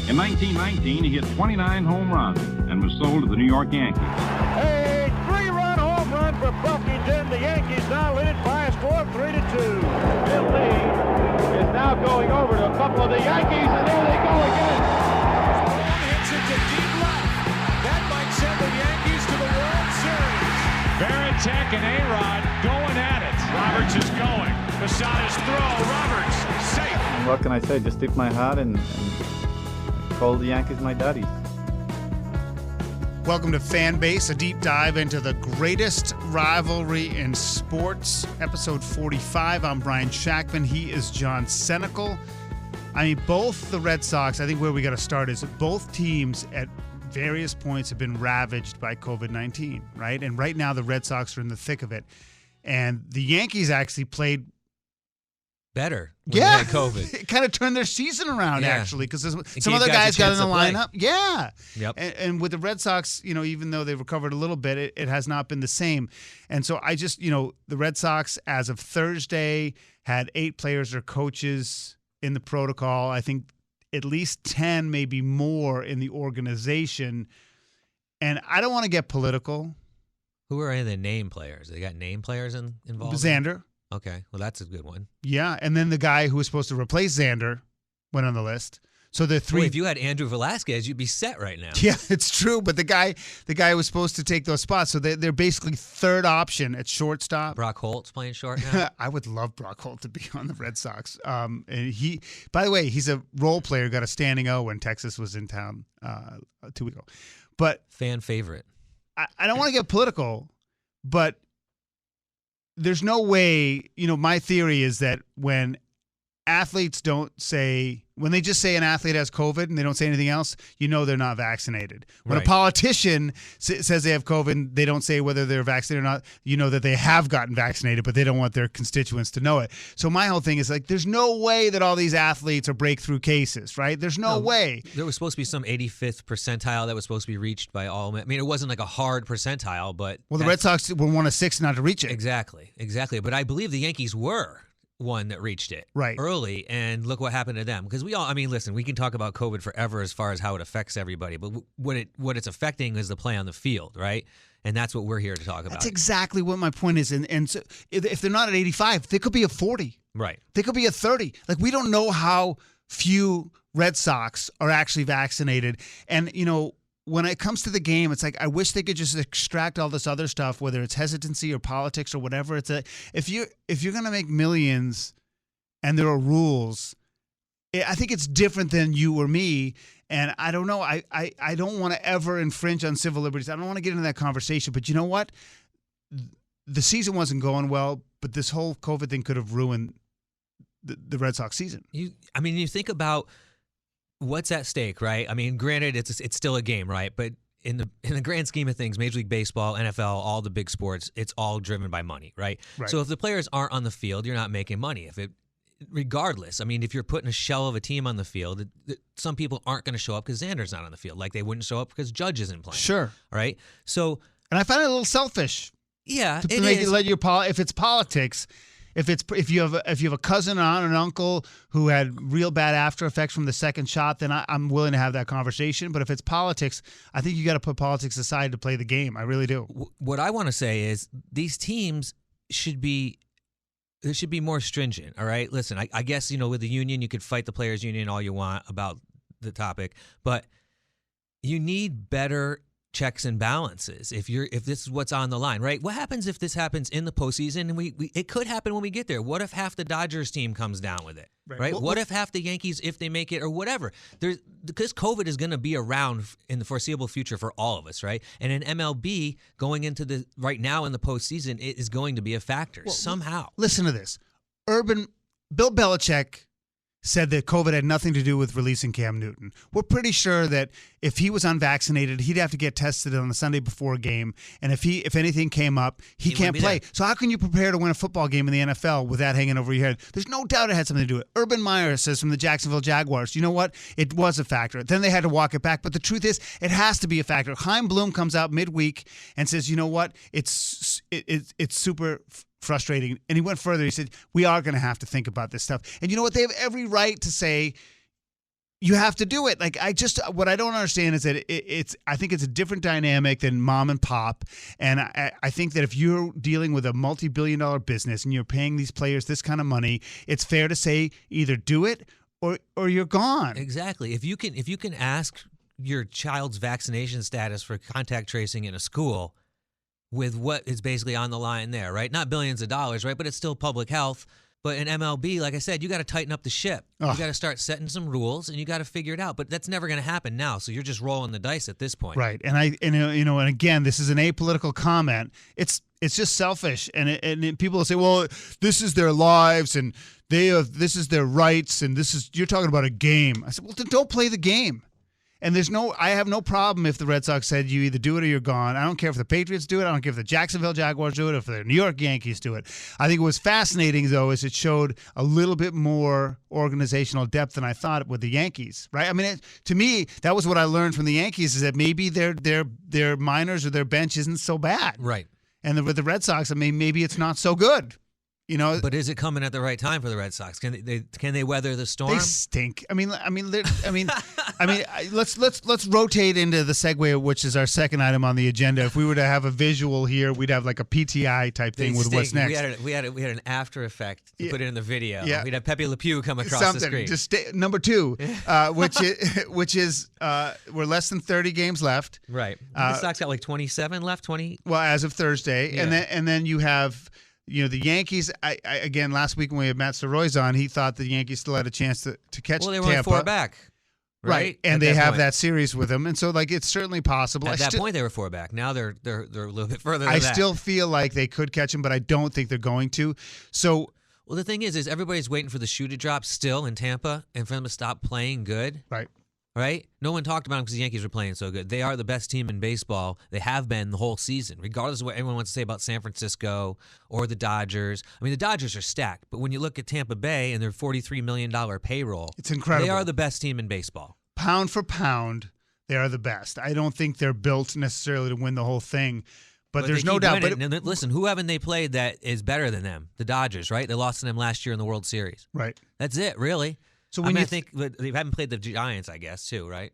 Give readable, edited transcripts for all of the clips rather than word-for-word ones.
In 1919, he hit 29 home runs and was sold to the New York Yankees. A 3-run home run for Buffington. The Yankees now lead it by a score of 3-2. Bill Lee is now going over to a couple of the Yankees, and there they go again. Hits it to deep left. That might send the Yankees to the World Series. Varitek and A-Rod going at it. Roberts is going. Posada's throw. Roberts safe. What can I say? Just tip my hat and call the Yankees my daddies. Welcome to Fan Base, a deep dive into the greatest rivalry in sports, episode 45. I'm Brian Shackman. He is John Senecal. I mean, both the Red Sox, I think where we got to start is that both teams at various points have been ravaged by COVID-19, right? And right now the Red Sox are in the thick of it. And the Yankees actually played better when they had COVID. It kind of turned their season around, actually, because some gave other guys got in the play. lineup. Yeah. Yep. And with the Red Sox, even though they've recovered a little bit, it has not been the same. And so I just, the Red Sox, as of Thursday, had 8 players or coaches in the protocol. I think at least 10, maybe more in the organization. And I don't want to get political. Who are any of the name players? They got name players involved? Xander. Okay, well, that's a good one. Yeah, and then the guy who was supposed to replace Xander went on the list. So the three. Boy, if you had Andrew Velasquez, you'd be set right now. Yeah, it's true. But the guy who was supposed to take those spots, so they're basically third option at shortstop. Brock Holt's playing short now. I would love Brock Holt to be on the Red Sox. And he, by the way, he's a role player. Got a standing O when Texas was in town 2 weeks ago. But fan favorite. I don't want to get political, but there's no way, my theory is that when athletes when they just say an athlete has COVID and they don't say anything else, they're not vaccinated. When a politician says they have COVID and they don't say whether they're vaccinated or not, that they have gotten vaccinated, but they don't want their constituents to know it. So my whole thing is there's no way that all these athletes are breakthrough cases, right? There's no way. There was supposed to be some 85th percentile that was supposed to be reached by all. I mean, it wasn't like a hard percentile, but. Well, the Red Sox were one of 6 not to reach it. Exactly. But I believe the Yankees were one that reached it early, and look what happened to them. Because listen, we can talk about COVID forever as far as how it affects everybody, but what it's affecting is the play on the field, right? And that's what we're here to talk about. That's exactly what my point is. And so if they're not at 85, they could be a 40. Right. They could be a 30. We don't know how few Red Sox are actually vaccinated. And, when it comes to the game, it's I wish they could just extract all this other stuff, whether it's hesitancy or politics or whatever. If you're going to make millions and there are rules, I think it's different than you or me. And I don't know. I don't want to ever infringe on civil liberties. I don't want to get into that conversation. But you know what? The season wasn't going well, but this whole COVID thing could have ruined the Red Sox season. You think about what's at stake, right? I mean, granted, it's still a game, right? But in the grand scheme of things, Major League Baseball, NFL, all the big sports, it's all driven by money, right? So if the players aren't on the field, you're not making money. Regardless, if you're putting a shell of a team on the field, some people aren't going to show up because Xander's not on the field. Like they wouldn't show up because Judge isn't playing. Sure. Right? So, and I find it a little selfish. Yeah, to make it let your if it's politics. If you have a cousin or an uncle who had real bad after effects from the second shot, then I'm willing to have that conversation. But if it's politics, I think you got to put politics aside to play the game. I really do. What I want to say is these teams should be more stringent. All right, listen, I guess with the union you could fight the players' union all you want about the topic, but you need better checks and balances if this is what's on the line, right? What happens if this happens in the postseason and it could happen when we get there? What if half the Dodgers team comes down with it, right? What if half the Yankees, if they make it or whatever? Because COVID is going to be around in the foreseeable future for all of us, right? And in MLB going into right now in the postseason, it is going to be a factor somehow. Listen to this. Bill Belichick said that COVID had nothing to do with releasing Cam Newton. We're pretty sure that if he was unvaccinated, he'd have to get tested on the Sunday before a game. And if anything came up, he can't play. So how can you prepare to win a football game in the NFL with that hanging over your head? There's no doubt it had something to do with it. Urban Meyer says from the Jacksonville Jaguars, you know what? It was a factor. Then they had to walk it back. But the truth is, it has to be a factor. Chaim Bloom comes out midweek and says, you know what? It's super frustrating. And he went further. He said, we are going to have to think about this stuff. And you know what? They have every right to say, you have to do it. Like what I don't understand is that I think it's a different dynamic than mom and pop. And I think that if you're dealing with a multi-billion-dollar business and you're paying these players this kind of money, it's fair to say either do it or you're gone. Exactly. If you can ask your child's vaccination status for contact tracing in a school with what is basically on the line there, right? Not billions of dollars, right? But it's still public health. But in MLB, like I said, you got to tighten up the ship. You got to start setting some rules, and you got to figure it out. But that's never going to happen now. So you're just rolling the dice at this point, right? And and again, this is an apolitical comment. It's just selfish, and people will say, well, this is their lives, and this is their rights, and you're talking about a game. I said, well, then don't play the game. And I have no problem if the Red Sox said you either do it or you're gone. I don't care if the Patriots do it. I don't care if the Jacksonville Jaguars do it, or if the New York Yankees do it. I think what was fascinating, though, is it showed a little bit more organizational depth than I thought with the Yankees, right? I mean, to me, that was what I learned from the Yankees, is that maybe their minors or their bench isn't so bad. Right. And with the Red Sox, I mean, maybe it's not so good. But is it coming at the right time for the Red Sox? Can they weather the storm? They stink. Let's rotate into the segue, which is our second item on the agenda. If we were to have a visual here, we'd have like a PTI type thing with what's next. We had an after effect to put it in the video. Yeah. We'd have Pepe Le Pew come across the screen. Just number 2, which is we're less than 30 games left. Right. The Sox got like 27 left. 20. Well, as of Thursday, yeah. and then you have. The Yankees, again, last week when we had Matt Soroy's on, he thought the Yankees still had a chance to catch Tampa. Well, they were 4 back, right? And they have that series with them. And so, it's certainly possible. At that point, they were 4 back. Now they're a little bit further than that. I still feel like they could catch him, but I don't think they're going to. So, well, the thing is everybody's waiting for the shoe to drop still in Tampa and for them to stop playing good. Right? No one talked about them because the Yankees were playing so good. They are the best team in baseball. They have been the whole season, regardless of what everyone wants to say about San Francisco or the Dodgers. I mean, the Dodgers are stacked, but when you look at Tampa Bay and their $43 million payroll, it's incredible. They are the best team in baseball. Pound for pound, they are the best. I don't think they're built necessarily to win the whole thing, but there's no doubt. But listen, who haven't they played that is better than them? The Dodgers, right? They lost to them last year in the World Series. Right. That's it, really. So I think they haven't played the Giants, I guess, too, right?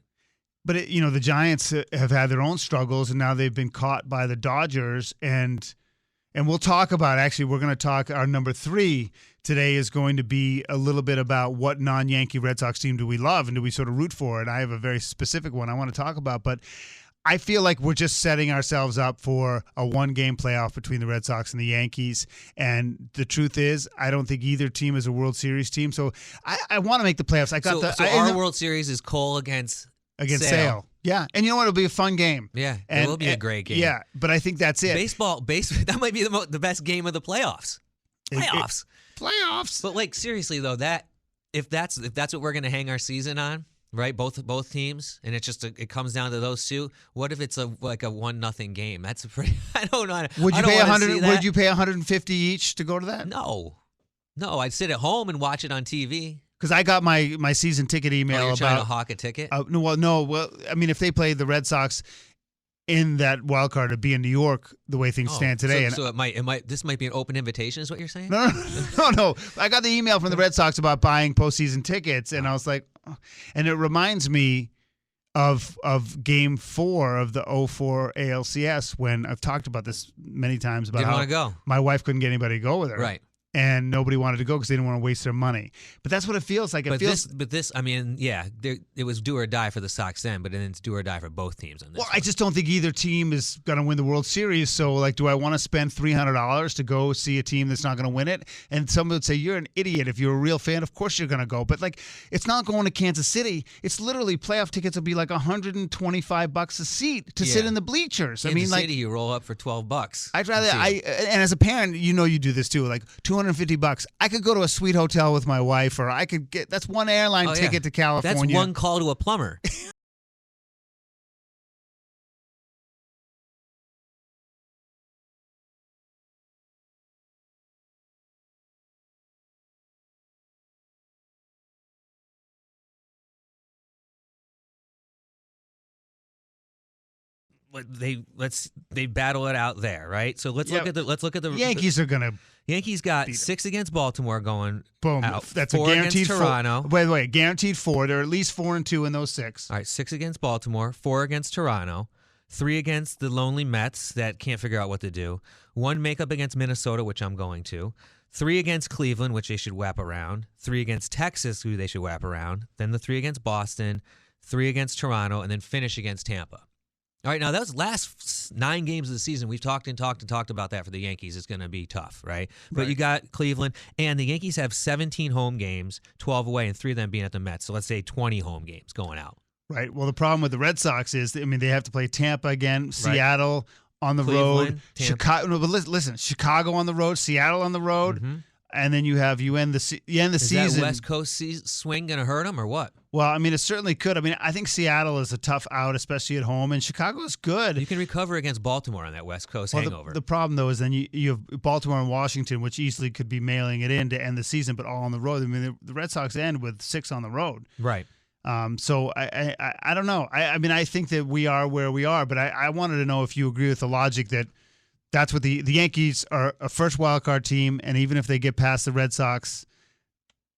But the Giants have had their own struggles, and now they've been caught by the Dodgers. And we'll talk about. Actually, we're going to talk. Our number 3 today is going to be a little bit about what non-Yankee Red Sox team do we love and do we sort of root for. And I have a very specific one I want to talk about, but I feel like we're just setting ourselves up for a 1-game playoff between the Red Sox and the Yankees. And the truth is, I don't think either team is a World Series team. So I want to make the playoffs. Our World Series is Cole against Sale. Yeah. And you know what? It'll be a fun game. Yeah. It will be a great game. Yeah. But I think that's it. Baseball, that might be the best game of the playoffs. Playoffs. But seriously though, if that's what we're going to hang our season on, right? Both teams, and it's just it comes down to those two. What if it's a 1-0 game? That's a pretty. I don't know. Would you pay 100? Would you pay 150 each to go to that? No, I'd sit at home and watch it on TV. Because I got my season ticket email you're about trying to hawk a ticket. No. I mean, if they played the Red Sox in that wild card, it'd be in New York the way things stand today. So it might. This might be an open invitation, is what you're saying? No. I got the email from the Red Sox about buying postseason tickets, and I was like, oh. And it reminds me of Game 4 of the 04 ALCS when I've talked about this many times about Didn't how want to go. My wife couldn't get anybody to go with her. Right. And nobody wanted to go because they didn't want to waste their money. But that's what it feels like. I mean, yeah, it was do or die for the Sox then, but then it's do or die for both teams on this. Well, I just don't think either team is going to win the World Series. So, do I want to spend $300 to go see a team that's not going to win it? And someone would say, you're an idiot. If you're a real fan, of course you're going to go. But, it's not going to Kansas City. It's literally playoff tickets will be like $125 a seat to sit in the bleachers. Kansas City, you roll up for $12. I'd rather, and as a parent, you do this too, $250. I could go to a sweet hotel with my wife, or I could that's one airline ticket to California. That's one call to a plumber. They battle it out there, right? So let's look at the Yankees are gonna Yankees got 6 against Baltimore going Boom. out. That's 4 a guaranteed against Toronto. Wait, guaranteed 4. They're at least 4-2 in those 6. All right, 6 against Baltimore, 4 against Toronto, 3 against the lonely Mets that can't figure out what to do, 1 makeup against Minnesota, which I'm going to, 3 against Cleveland, which they should wrap around, 3 against Texas, who they should wrap around, then the 3 against Boston, 3 against Toronto, and then finish against Tampa. All right, now those last 9 games of the season, we've talked about that for the Yankees. It's going to be tough, right? But you got Cleveland, and the Yankees have 17 home games, 12 away, and 3 of them being at the Mets. So let's say 20 home games going out. Right. Well, the problem with the Red Sox is, I mean, they have to play Tampa again, Seattle on the road, Tampa. Chicago. No, but listen, Chicago on the road, Seattle on the road, and then you end the season. Is that West Coast swing going to hurt them or what? Well, I mean, it certainly could. I mean, I think Seattle is a tough out, especially at home, and Chicago is good. You can recover against Baltimore on that West Coast hangover. The problem, though, is then you have Baltimore and Washington, which easily could be mailing it in to end the season, but all on the road. I mean, the Red Sox end with 6 on the road. Right. So I don't know. I mean, I think that we are where we are, but I wanted to know if you agree with the logic that that's what the Yankees are, a first wild card team, and even if they get past the Red Sox,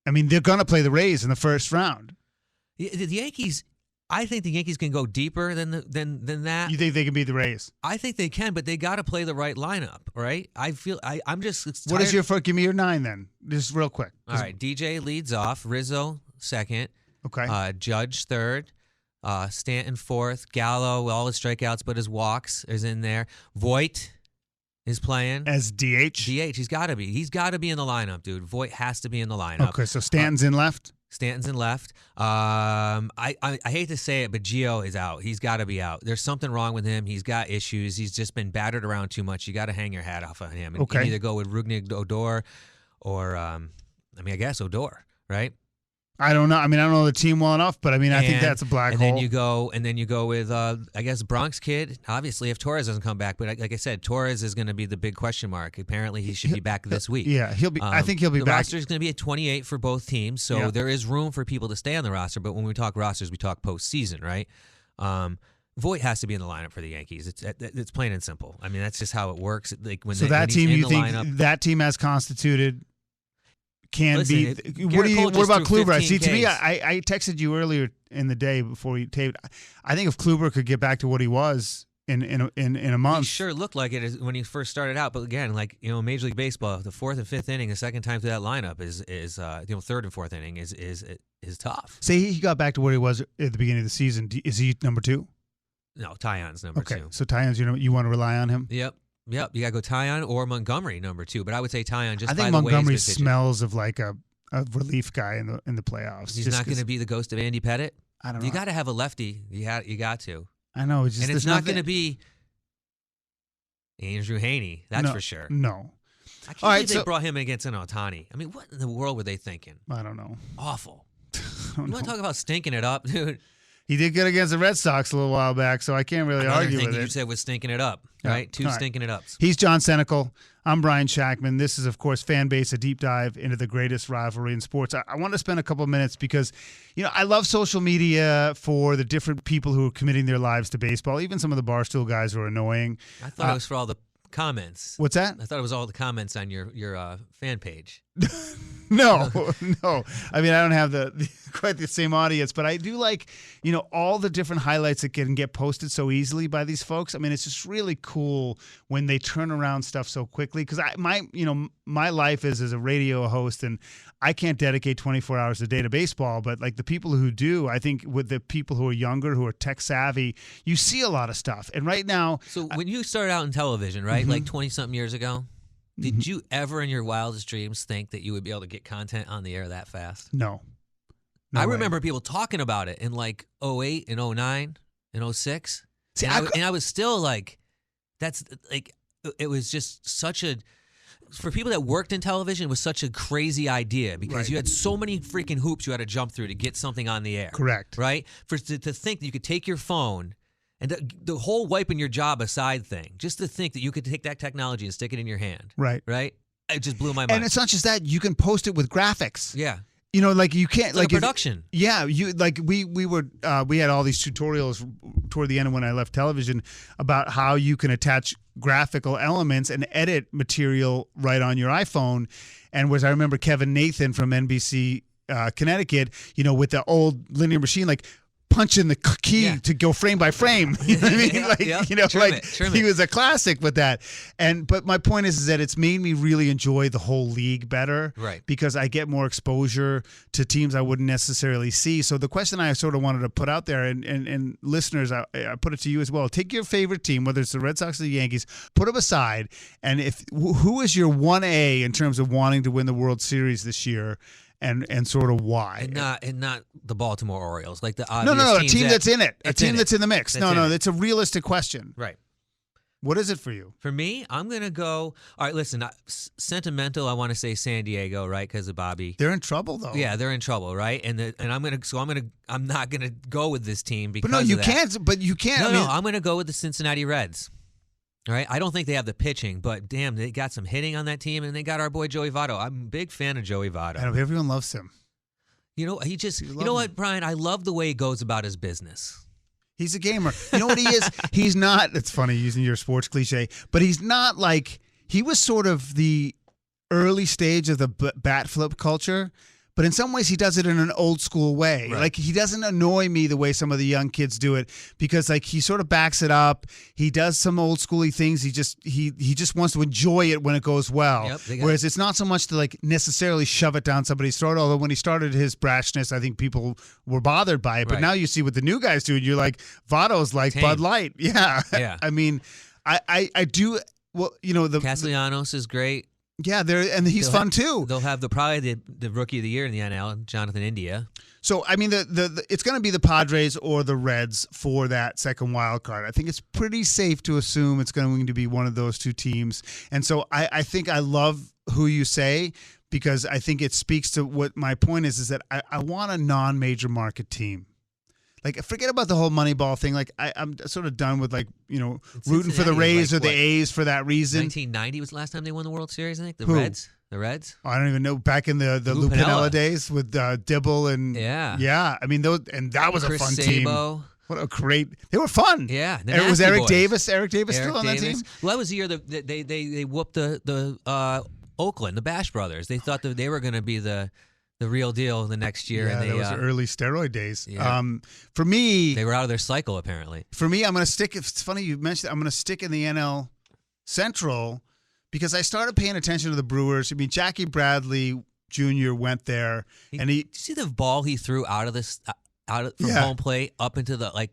I mean, they're going to play the Rays in the first round. The Yankees, I think the Yankees can go deeper than that. You think they can beat the Rays? I think they can, but they got to play the right lineup, right? I'm just tired. What is your first? Give me your 9 then, just real quick. All right, DJ leads off, Rizzo second, okay, Judge third, Stanton fourth, Gallo all his strikeouts but his walks is in there. Voit is playing as DH. He's got to be. He's got to be in the lineup, dude. Voit has to be in the lineup. Okay, so Stanton's in left. Stanton's in left. I hate to say it, but Gio is out. He's got to be out. There's something wrong with him. He's got issues. He's just been battered around too much. You got to hang your hat off on him. And either go with Rugnig Odor or, I guess Odor, right? I don't know. I mean, I don't know the team well enough, but I mean, I think that's a black hole. And then you go with, I guess, Bronx kid. Obviously, if Torres doesn't come back, but like I said, Torres is going to be the big question mark. Apparently, he should be back this week. Yeah, he'll be. I think he'll be the back. The roster is going to be at 28 for both teams, so there is room for people to stay on the roster. But when we talk rosters, we talk postseason, right? Voit has to be in the lineup for the Yankees. It's plain and simple. I mean, that's just how it works. Like when that team, you think that team as constituted can be. What about Kluber? See, to me, I texted you earlier in the day before we taped. I think if Kluber could get back to what he was in a month, he sure looked like it when he first started out. But again, like Major League Baseball, the 4th and 5th inning, the second time through that lineup is 3rd and 4th inning is tough. Say he got back to where he was at the beginning of the season. Is he number 2? No, Taillon's number 2. Okay, so Taillon's you want to rely on him? Yep. You got to go Taillon or Montgomery number 2, but I would say Taillon just. I think Montgomery smells of like a relief guy in the playoffs. He's not going to be the ghost of Andy Pettitte. I don't know. You got to have a lefty. You got to. I know. And it's not going to be Andrew Haney. That's for sure. No. I can't believe they brought him against an Ohtani. I mean, what in the world were they thinking? I don't know. Awful. You want to talk about stinking it up, dude? He did good against the Red Sox a little while back, so I can't really argue with it. You said was stinking it up, right? Two stinking it ups. He's John Senecal. I'm Brian Shackman. This is, of course, Fan Base, a deep dive into the greatest rivalry in sports. I want to spend a couple of minutes because, I love social media for the different people who are committing their lives to baseball, even some of the Barstool guys who are annoying. I thought it was for all the comments. What's that? I thought it was all the comments on your fan page. No. I mean, I don't have quite the same audience, but I do like, all the different highlights that can get posted so easily by these folks. I mean, it's just really cool when they turn around stuff so quickly. Because my life is as a radio host, and I can't dedicate 24 hours a day to baseball. But like the people who do, I think with the people who are younger, who are tech savvy, you see a lot of stuff. And right now, so when you started out in television, right, like 20-something years ago. Did you ever in your wildest dreams think that you would be able to get content on the air that fast? No I remember people talking about it in like 08 and 09 and 06. See, and I was still like, that's like, it was just such a, for people that worked in television, it was such a crazy idea because you had so many freaking hoops you had to jump through to get something on the air. Correct. Right? To think that you could take your phone and the whole wiping your job aside thing, just to think that you could take that technology and stick it in your hand. Right. Right? It just blew my mind. And it's not just that. You can post it with graphics. Yeah. You know, like you can't It's like a production. Yeah, you like we had all these tutorials toward the end when I left television about how you can attach graphical elements and edit material right on your iPhone. And I remember Kevin Nathan from NBC Connecticut, you know, with the old linear machine, like punching the key to go frame by frame. You know what I mean? Like, you know, trim he was a classic with that. But my point is that it's made me really enjoy the whole league better, right? Because I get more exposure to teams I wouldn't necessarily see. So the question I sort of wanted to put out there, and listeners, I put it to you as well. Take your favorite team, whether it's the Red Sox or the Yankees, put them aside, and who is your 1A in terms of wanting to win the World Series this year? And sort of why, and not the Baltimore Orioles, like the no, a team that's in it, a team that's in the mix. No, it's a realistic question, right? What is it for you? For me, I'm gonna go. All right, listen, sentimental. I want to say San Diego, right? Because of Bobby. They're in trouble though. Yeah, they're in trouble, right? And I'm not gonna go with this team because. But no, you of that. can't. But you can't. No, I'm gonna go with the Cincinnati Reds. All right, I don't think they have the pitching, but damn, they got some hitting on that team, and they got our boy Joey Votto. I'm a big fan of Joey Votto. And everyone loves him. You know, you know what, Brian? I love the way he goes about his business. He's a gamer. You know what he is? He's not. It's funny using your sports cliche, but he's not like he was sort of the early stage of the bat flip culture. But in some ways, he does it in an old school way. Right. Like, he doesn't annoy me the way some of the young kids do it, because like he sort of backs it up. He does some old schooly things. He just wants to enjoy it when it goes well. Yep, Whereas it's not so much to like necessarily shove it down somebody's throat. Although when he started his brashness, I think people were bothered by it. But Right. now you see what the new guys do, and you're like, Votto's like Tame. Bud Light. Yeah. Yeah. I mean, I do. Well, you know, Castellanos is great. Yeah, he's fun too. They'll have probably the rookie of the year in the NL, Jonathan India. So I mean, the it's going to be the Padres or the Reds for that second wild card. I think it's pretty safe to assume it's going to be one of those two teams. And so I think I love who you say, because I think it speaks to what my point is that I want a non-major market team. Like, forget about the whole Moneyball thing. Like, I'm sort of done with, like, you know, rooting for the Rays or the A's for that reason. 1990 was the last time they won the World Series, I think. The Who? Reds. The Reds. Oh, I don't even know. Back in the Lou Piniella days with Dibble and yeah. I mean, that was Chris a fun Sabo. team. What a great! They were fun. Yeah. It was Eric Boys. Davis. Eric Davis still on that team. Well, that was the year that they whooped the Oakland, the Bash Brothers. They thought that they were going to be the real deal the next year. Yeah, and that was the early steroid days. Yeah. For me, they were out of their cycle apparently. For me, I'm going to stick. It's funny you mentioned. I'm going to stick in the NL Central because I started paying attention to the Brewers. I mean, Jackie Bradley Jr. went there, and Did you see the ball he threw out of from home plate up into the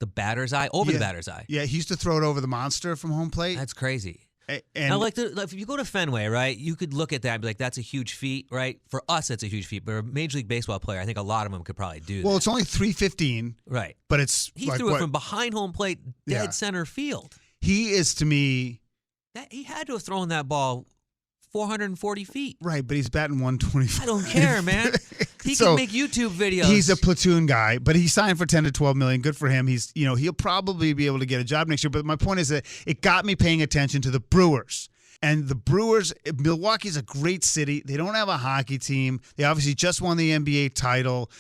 batter's eye, over the batter's eye? Yeah, he used to throw it over the monster from home plate. That's crazy. And now, if you go to Fenway, right, you could look at that and be like, that's a huge feat, right? For us, that's a huge feat. But a Major League Baseball player, I think a lot of them could probably do that. Well, it's only 315. Right. But it's he threw it from behind home plate, dead center field. He is, to me... He had to have thrown that ball 440 feet. Right, but he's batting 125. I don't care, man. He can make YouTube videos. He's a platoon guy, but he signed for $10 to $12 million. Good for him. He'll probably be able to get a job next year. But my point is that it got me paying attention to the Brewers. And the Brewers, Milwaukee's a great city. They don't have a hockey team. They obviously just won the NBA title.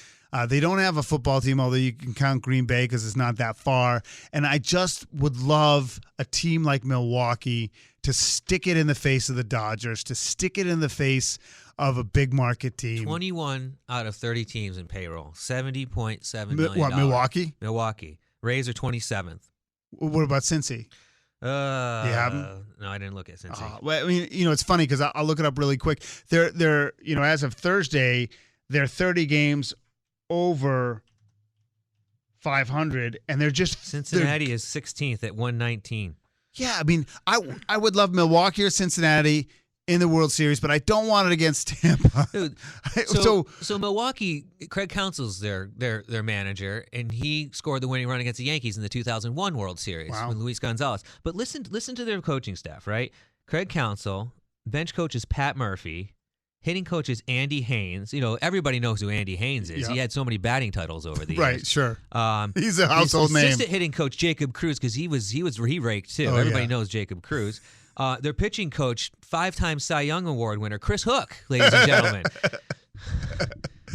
They don't have a football team, although you can count Green Bay because it's not that far. And I just would love a team like Milwaukee to stick it in the face of the Dodgers, to stick it in the face of a big market team. 21 out of 30 teams in payroll, $70.7 million. What, Milwaukee? Milwaukee. Rays are 27th. What about Cincy? You haven't? No, I didn't look at Cincy. Well, I mean, it's funny because I'll look it up really quick. They're as of Thursday, they're 30 games over 500, and they're just Cincinnati is 16th at 119. Yeah, I mean, I would love Milwaukee or Cincinnati in the World Series, but I don't want it against Tampa. Dude, so Milwaukee, Craig Counsell's their manager, and he scored the winning run against the Yankees in the 2001 World Series with Luis Gonzalez. But listen to their coaching staff, right? Craig Counsell, bench coach is Pat Murphy, hitting coach is Andy Haynes. Everybody knows who Andy Haynes is. Yeah. He had so many batting titles over the years. Right, sure. He's a household name. Assistant hitting coach Jacob Cruz, because he raked too. Everybody knows Jacob Cruz. Their pitching coach, 5-time Cy Young Award winner Chris Hook, ladies and gentlemen.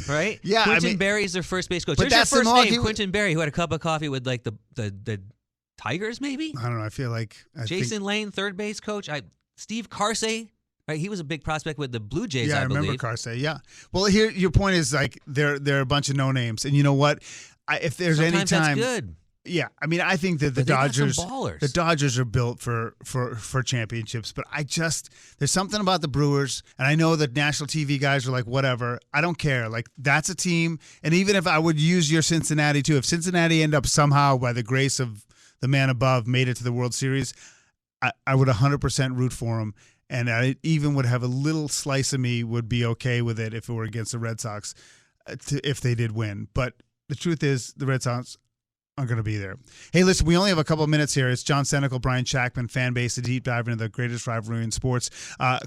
right? Yeah, Quentin Berry's their first base coach. but There's that's your the first name, Milwaukee- Quentin Berry, who had a cup of coffee with like the Tigers, maybe. I don't know. I feel like Jason Lane, third base coach. Steve Carsey, right? He was a big prospect with the Blue Jays. Yeah, I remember believe. Carsey. Yeah. Well, here your point is like they're a bunch of no names, and you know what? If there's Sometimes any time, that's good. yeah. I mean, I think that the But they got some Dodgers, ballers. the Dodgers are built for championships. But there's something about the Brewers, and I know that national TV guys are like, whatever. I don't care. Like that's a team, and even if I would use your Cincinnati too, if Cincinnati end up somehow by the grace of the man above made it to the World Series, I would 100% root for them. And I even would have a little slice of me would be okay with it if it were against the Red Sox, if they did win. But the truth is, the Red Sox aren't going to be there. Hey, listen, we only have a couple of minutes here. It's John Senecal, Brian Shackman, Fan Base, a deep dive into the greatest rivalry in sports.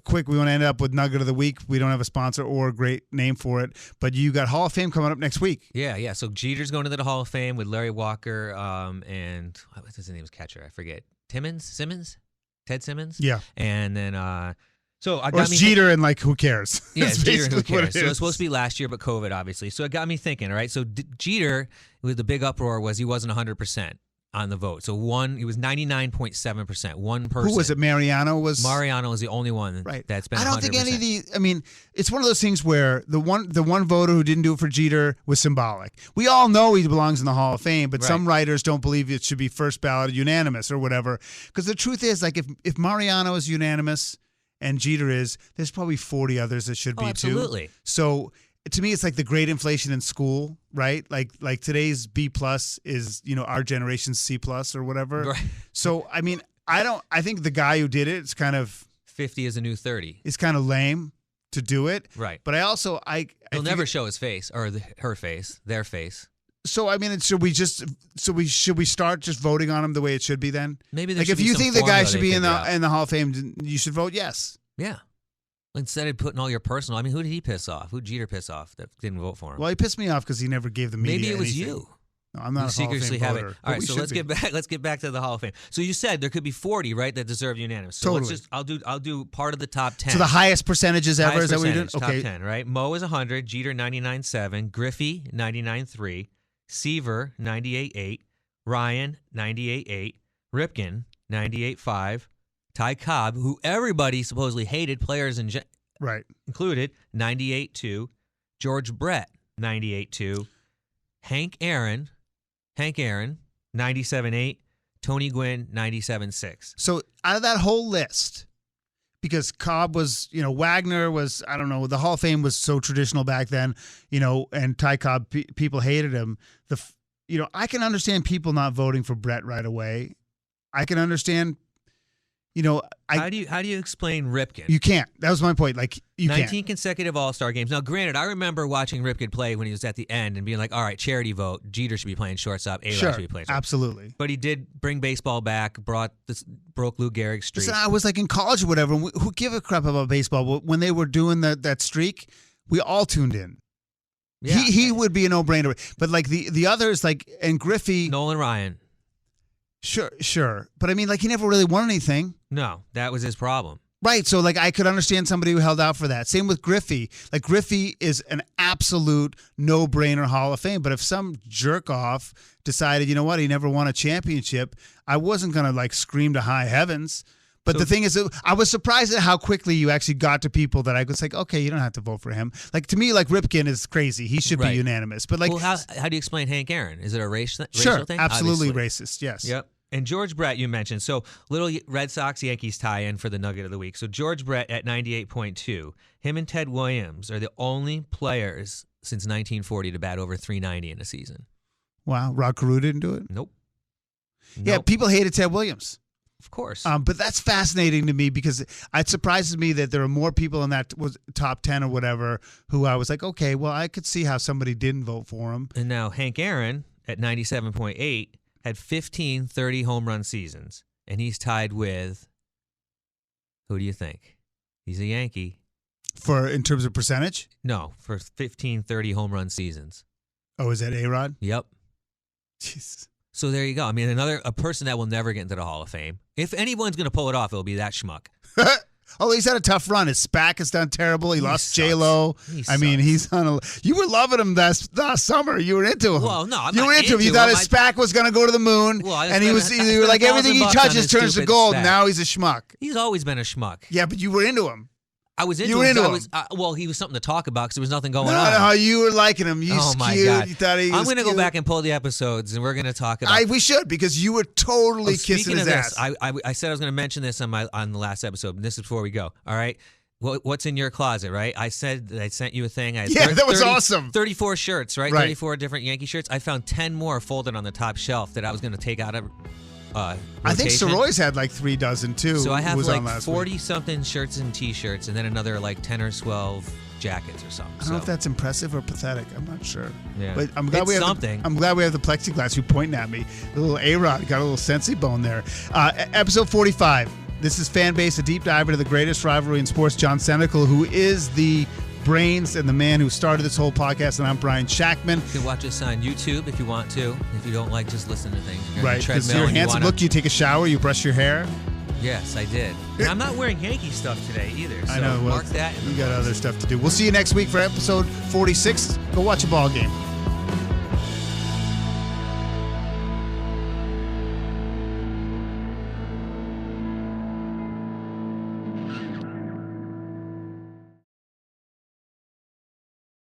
Quick, we want to end up with Nugget of the Week. We don't have a sponsor or a great name for it, but you got Hall of Fame coming up next week. Yeah. So Jeter's going to the Hall of Fame with Larry Walker and what's his name? Catcher, I forget. Ted Simmons? Yeah. And then, so I Or got it's me Jeter and like, who cares? Yeah, That's it's Jeter, who basically what cares? So it's supposed to be last year, but COVID, obviously. So it got me thinking, all right? So Jeter, with the big uproar, was he wasn't 100% on the vote. So he was 99.7%. One person. Who was it? Mariano was the only one right. that's been 100%. I don't think any of the. I mean, it's one of those things where the one voter who didn't do it for Jeter was symbolic. We all know he belongs in the Hall of Fame, but some writers don't believe it should be first ballot unanimous or whatever. Because the truth is, like, if Mariano is unanimous and Jeter is, there's probably 40 others that should be absolutely. too. So to me, it's like the great inflation in school, right? Like today's B+ is, our generation's C+ or whatever. Right. So I mean, I think the guy who did it's kind of 50 is a new 30. It's kind of lame to do it. Right. But I also he'll never show his face or her face, their face. So I mean, should we start just voting on him the way it should be then? Maybe there like should if be you some think the guy formula should they be in figure the Hall of Fame, you should vote yes. Yeah. Instead of putting all your personal, I mean, who did he piss off? Who did Jeter piss off that didn't vote for him? Well, he pissed me off because he never gave the media. Maybe it was anything. you. No, I'm not you a Hall of secretly Fame have voter. it. All right, so let's get back. Let's get back to the Hall of Fame. So you said there could be 40, right, that deserve unanimous. So Totally. I'll do part of the top 10. So the highest percentages ever, is that what you're doing? Top Okay. 10, right? Mo is 100, Jeter 99.7, Griffey 99.3, Seaver 98.8, Ryan 98.8, Ripken 98.5, Ty Cobb, who everybody supposedly hated, players Right. included, 98.2, George Brett 98.2, Hank Aaron 97.8, Tony Gwynn 97.6. So out of that whole list, because Cobb was, Wagner was, I don't know, the Hall of Fame was so traditional back then, and Ty Cobb, people hated him. I can understand people not voting for Brett right away. I can understand, How do you explain Ripken? You can't. That was my point. Like, you 19 can't. consecutive All-Star games. Now, granted, I remember watching Ripken play when he was at the end and being like, all right, charity vote. Jeter should be playing shortstop. A-Rod Sure, should be playing shortstop. absolutely. But he did bring baseball back, broke Lou Gehrig's streak. Listen, I was like in college or whatever. Who give a crap about baseball? But when they were doing that streak, we all tuned in. Yeah. He would be a no-brainer. But like the others, like, and Griffey. Nolan Ryan. Sure. But I mean, like, he never really won anything. No, that was his problem. Right. So, like, I could understand somebody who held out for that. Same with Griffey. Like, Griffey is an absolute no-brainer Hall of Fame. But if some jerk-off decided, you know what, he never won a championship, I wasn't going to, like, scream to high heavens. But the thing is, I was surprised at how quickly you actually got to people that I was like, okay, you don't have to vote for him. Like, to me, like, Ripken is crazy. He should be unanimous. But, like, well, how do you explain Hank Aaron? Is it a racial thing? Absolutely Obviously. racist, yes. Yep. And George Brett, you mentioned. So, little Red Sox-Yankees tie-in for the Nugget of the Week. So, George Brett at 98.2. Him and Ted Williams are the only players since 1940 to bat over 390 in a season. Wow. Rod Carew didn't do it? Nope. Yeah, people hated Ted Williams. Of course. But that's fascinating to me because it surprises me that there are more people in that top 10 or whatever who I was like, okay, well, I could see how somebody didn't vote for him. And now Hank Aaron at 97.8 had 15 30 home run seasons, and he's tied with, who do you think? He's a Yankee. In terms of percentage? No, for 15 30 home run seasons. Oh, is that A-Rod? Yep. Jeez. So there you go. I mean, a person that will never get into the Hall of Fame. If anyone's going to pull it off, it'll be that schmuck. Oh, he's had a tough run. His SPAC has done terrible. He lost sucks. J-Lo. He I mean, sucks. he's on a. You were loving him last summer. You were into him. Well, no, I'm you not were into him. You into thought him. his SPAC was going to go to the moon, Well, I and he was. spent You were like everything he $1,000 on touches his turns to stupid gold. SPAC. Now he's a schmuck. He's always been a schmuck. Yeah, but you were into him. I was into You were him. into I him. was, well, he was something to talk about because there was nothing going No, on. no, you were liking him. He's Oh my cute. God! You thought he was I'm going to go cute. back and pull the episodes, and we're going to talk about. We should because you were totally kissing Speaking his of ass. this, I said I was going to mention this on the last episode. And this is before we go. All right, what's in your closet? Right? I said that I sent you a thing. I had that was awesome. 34 shirts, right? Right. 34 different Yankee shirts. I found 10 more folded on the top shelf that I was going to take out of. I think rotation. Soroy's had like 3 dozen too. So I have who was on like last week. 40 something shirts and T-shirts, and then another like 10 or 12 jackets or something. I don't know if that's impressive or pathetic. I'm not sure. Yeah. But I'm glad It's we have something. I'm glad we have the plexiglass. You pointing at me. The little A-Rod got a little sensei bone there. Episode 45. This is Fanbase, a deep dive into the greatest rivalry in sports. John Senecal, who is the brains and the man who started this whole podcast, and I'm Brian Shackman. You can watch us on YouTube if you want to. If you don't like just listening to things, you're on Right, the because treadmill you're and you handsome. wanna- Look, you take a shower, you brush your hair. Yes, I did. And I'm not wearing Yankee stuff today either. So I know. Well, mark that. in you the got books. other stuff to do. We'll see you next week for episode 46. Go watch a ball game.